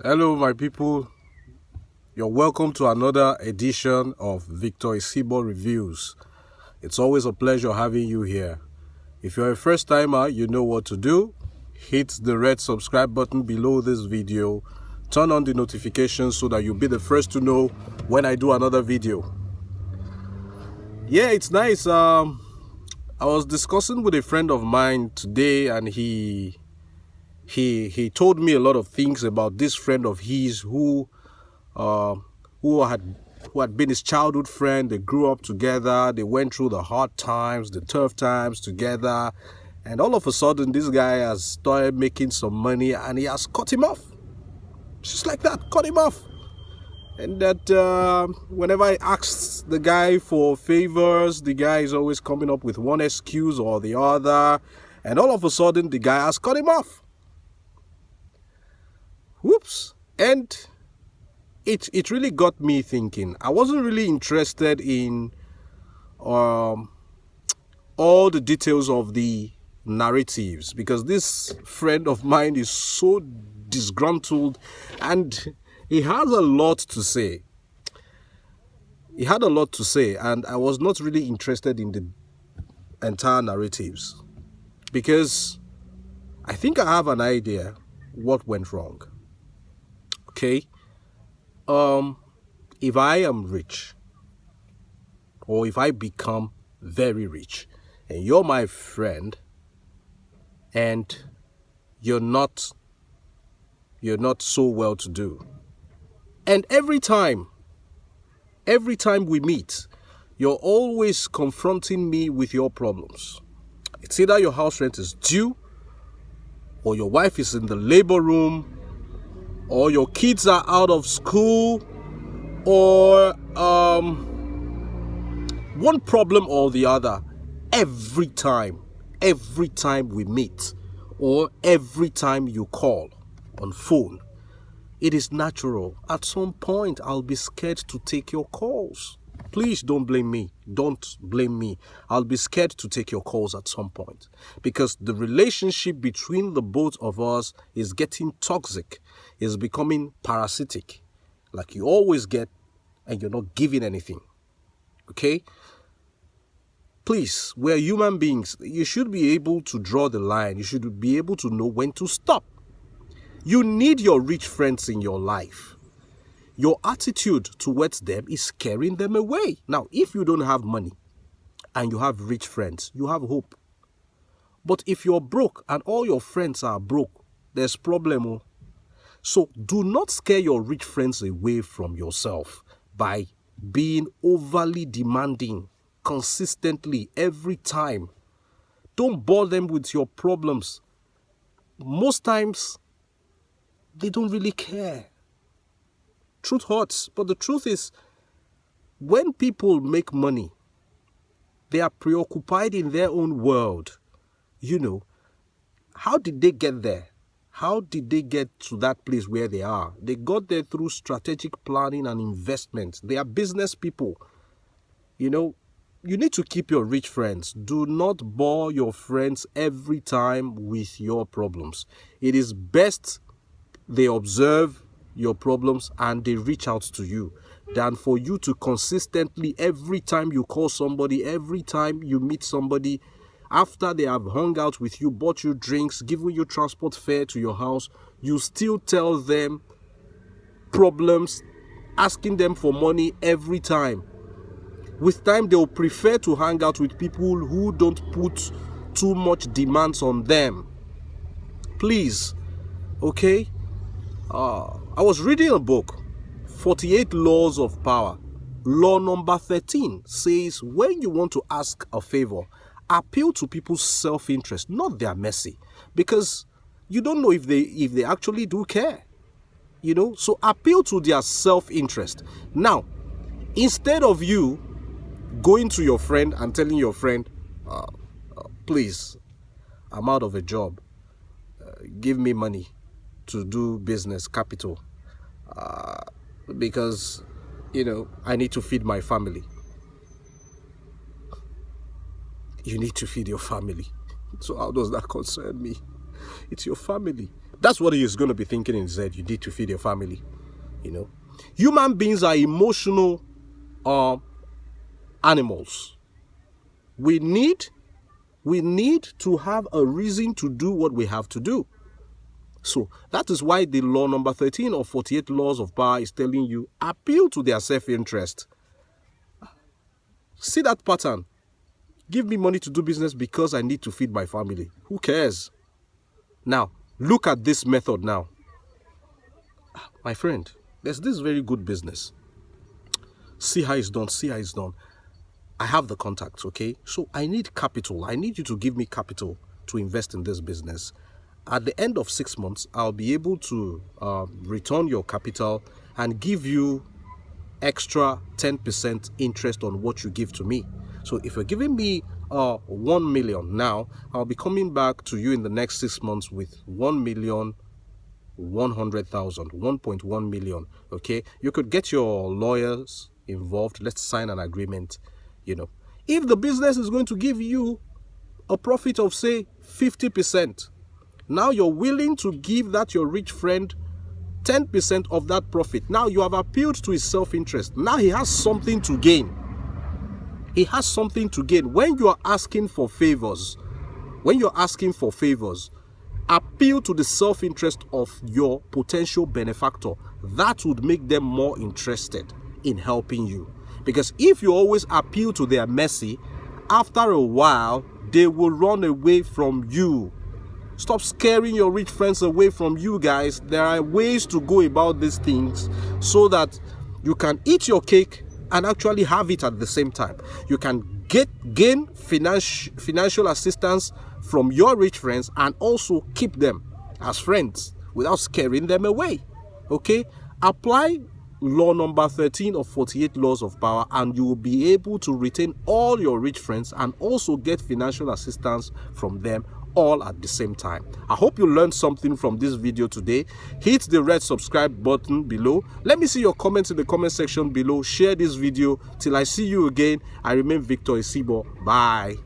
Hello, my people. You're welcome to another edition of Victor Isibo Reviews. It's always a pleasure having you here. If you're a first timer, you know what to do. Hit the red subscribe button below this video. Turn on the notifications so that you'll be the first to know when I do another video. Yeah, it's nice. I was discussing with a friend of mine today, and he told me a lot of things about this friend of his who had been his childhood friend. They grew up together. They went through the hard times, the tough times together, and all of a sudden, this guy has started making some money, and he has cut him off. Just like that, cut him off. And that whenever I ask the guy for favors, the guy is always coming up with one excuse or the other, and all of a sudden, the guy has cut him off. Whoops. And it really got me thinking. I wasn't really interested in all the details of the narratives, because this friend of mine is so disgruntled and he has a lot to say. He had a lot to say, and I was not really interested in the entire narratives, because I think I have an idea what went wrong. Okay? If I am rich, or if I become very rich, and you're my friend, and you're not so well to do, and every time we meet, you're always confronting me with your problems. It's either your house rent is due, or your wife is in the labor room, or your kids are out of school, or one problem or the other. Every time we meet, or every time you call on phone, it is natural. At some point, I'll be scared to take your calls. Please don't blame me. Don't blame me. I'll be scared to take your calls at some point, because the relationship between the both of us is getting toxic, is becoming parasitic. Like you always get and you're not giving anything. Okay? Please, we're human beings. You should be able to draw the line. You should be able to know when to stop. You need your rich friends in your life. Your attitude towards them is scaring them away. Now, if you don't have money and you have rich friends, you have hope. But if you're broke and all your friends are broke, there's problem. So do not scare your rich friends away from yourself by being overly demanding consistently every time. Don't bore them with your problems. Most times, they don't really care. Truth hurts, but the truth is, when people make money, they are preoccupied in their own world. You know, how did they get there? How did they get to that place where they are? They got there through strategic planning and investment. They are business people. You know, you need to keep your rich friends. Do not bore your friends every time with your problems. It is best they observe your problems and they reach out to you than for you to consistently, every time you call somebody, every time you meet somebody, after they have hung out with you, bought you drinks, given you transport fare to your house, you still tell them problems, asking them for money every time. With time, they'll prefer to hang out with people who don't put too much demands on them. Please, okay? I was reading a book, 48 Laws of Power. Law number 13 says, when you want to ask a favor, appeal to people's self-interest, not their mercy, because you don't know if they actually do care. You know, so appeal to their self-interest. Now, instead of you going to your friend and telling your friend, please, I'm out of a job, give me money to do business capital, because, you know, I need to feed my family. You need to feed your family. So how does that concern me? It's your family. That's what he is going to be thinking in his head. You need to feed your family. You know, human beings are emotional animals. We need to have a reason to do what we have to do. So that is why the law number 13 of 48 laws of power is telling you, appeal to their self-interest. See that pattern? Give me money to do business because I need to feed my family. Who cares? Now, look at this method now. My friend, there's this very good business. See how it's done. See how it's done. I have the contacts, okay? So I need capital. I need you to give me capital to invest in this business. At the end of 6 months, I'll be able to return your capital and give you extra 10% interest on what you give to me. So if you're giving me 1 million now, I'll be coming back to you in the next 6 months with 1,100,000, 1.1 million. Okay, you could get your lawyers involved. Let's sign an agreement. You know, if the business is going to give you a profit of say 50%, now you're willing to give that your rich friend 10% of that profit. Now you have appealed to his self-interest. Now he has something to gain. He has something to gain. When you are asking for favors, appeal to the self-interest of your potential benefactor. That would make them more interested in helping you. Because if you always appeal to their mercy, after a while, they will run away from you. Stop scaring your rich friends away from you, guys. There are ways to go about these things so that you can eat your cake and actually have it at the same time. You can gain financial assistance from your rich friends and also keep them as friends without scaring them away. Okay? Apply law number 13 of 48 laws of power and you will be able to retain all your rich friends and also get financial assistance from them all at the same time. I hope you learned something from this video today. Hit the red subscribe button below. Let me see your comments in the comment section below. Share this video. Till I see you again, I remain Victor Isibo. Bye.